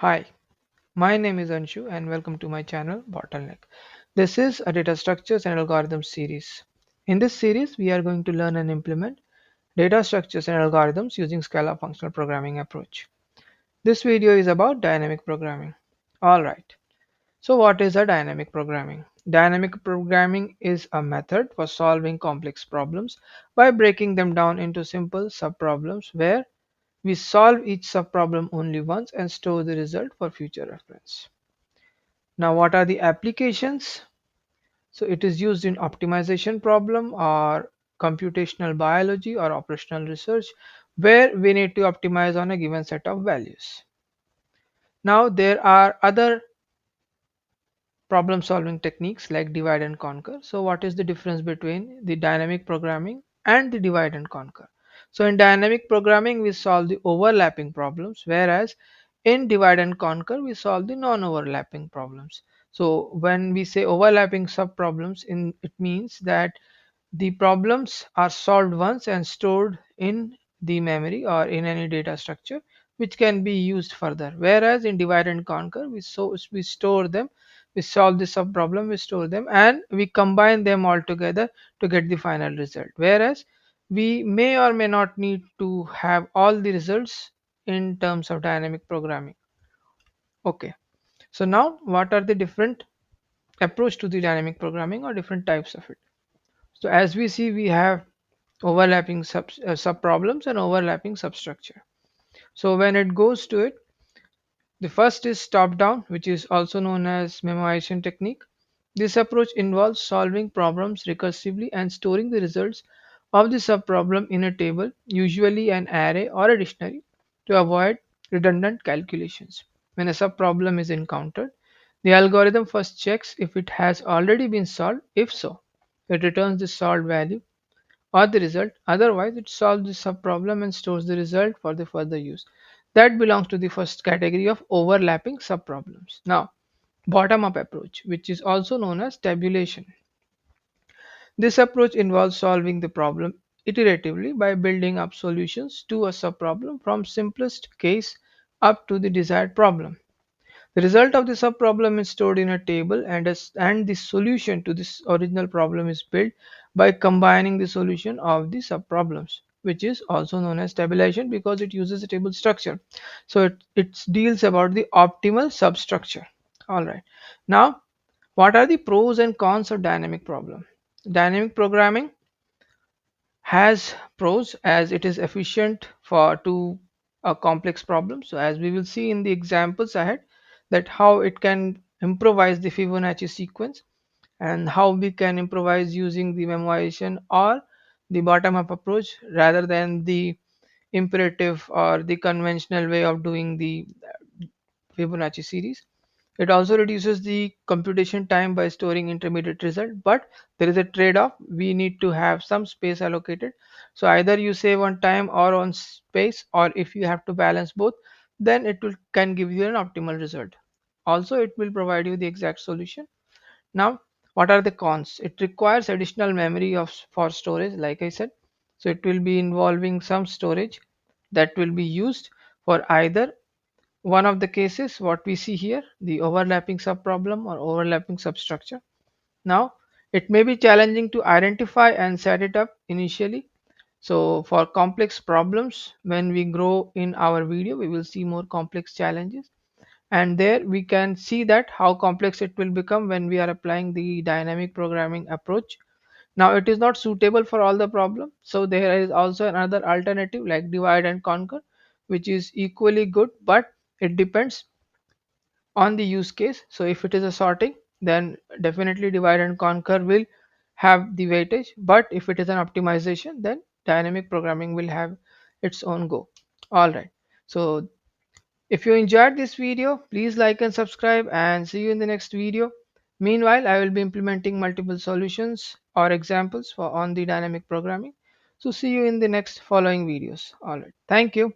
Hi, my name is Anshu and welcome to my channel Bottleneck. This is a data structures and algorithms series. In this series, we are going to learn and implement data structures and algorithms using Scala functional programming approach. This video is about dynamic programming. Alright, so what is a dynamic programming? Dynamic programming is a method for solving complex problems by breaking them down into simple subproblems where we solve each subproblem only once and store the result for future reference. Now, what are the applications? So it is used in optimization problem or computational biology or operational research where we need to optimize on a given set of values. Now, there are other problem solving techniques like divide and conquer. So what is the difference between the dynamic programming and the divide and conquer? So in dynamic programming we solve the overlapping problems, whereas in divide and conquer we solve the non-overlapping problems. So when we say overlapping subproblems, in it means that the problems are solved once and stored in the memory or in any data structure which can be used further. Whereas in divide and conquer, we store them, we solve the subproblem, we store them, and we combine them all together to get the final result. Whereas we may or may not need to have all the results in terms of dynamic programming. Okay, so now what are the different approach to the dynamic programming or different types of it? So as we see, we have overlapping sub problems and overlapping substructure. So when it goes to it, the first is top down, which is also known as memoization technique. This approach involves solving problems recursively and storing the results of the subproblem in a table, usually an array or a dictionary, to avoid redundant calculations. When a subproblem is encountered, the algorithm first checks if it has already been solved. If so, it returns the solved value or the result. Otherwise, it solves the subproblem and stores the result for the further use. That belongs to the first category of overlapping subproblems. Now, bottom-up approach, which is also known as tabulation. This approach involves solving the problem iteratively by building up solutions to a subproblem from simplest case up to the desired problem. The result of the subproblem is stored in a table and the solution to this original problem is built by combining the solution of the subproblems, which is also known as tabulation because it uses a table structure. So it deals about the optimal substructure. All right. Now, what are the pros and cons of dynamic problem? Dynamic programming has pros as it is efficient for to a complex problem. So as we will see in the examples ahead, that how it can improvise the Fibonacci sequence and how we can improvise using the memoization or the bottom-up approach rather than the imperative or the conventional way of doing the Fibonacci series. It also reduces the computation time by storing intermediate result, but there is a trade-off. We need to have some space allocated. So either you save on time or on space, or if you have to balance both, then it will can give you an optimal result. Also, it will provide you the exact solution. Now, what are the cons? It requires additional memory of for storage, like I said. So it will be involving some storage that will be used for either one of the cases what we see here, the overlapping subproblem or overlapping substructure. Now, it may be challenging to identify and set it up initially. So for complex problems, when we grow in our video, we will see more complex challenges. And there we can see that how complex it will become when we are applying the dynamic programming approach. Now it is not suitable for all the problem. So there is also another alternative like divide and conquer, which is equally good, but it depends on the use case. So if it is a sorting, then definitely divide and conquer will have the weightage. But if it is an optimization, then dynamic programming will have its own go. All right. So if you enjoyed this video, please like and subscribe and see you in the next video. Meanwhile, I will be implementing multiple solutions or examples for on the dynamic programming. So see you in the next following videos. All right. Thank you.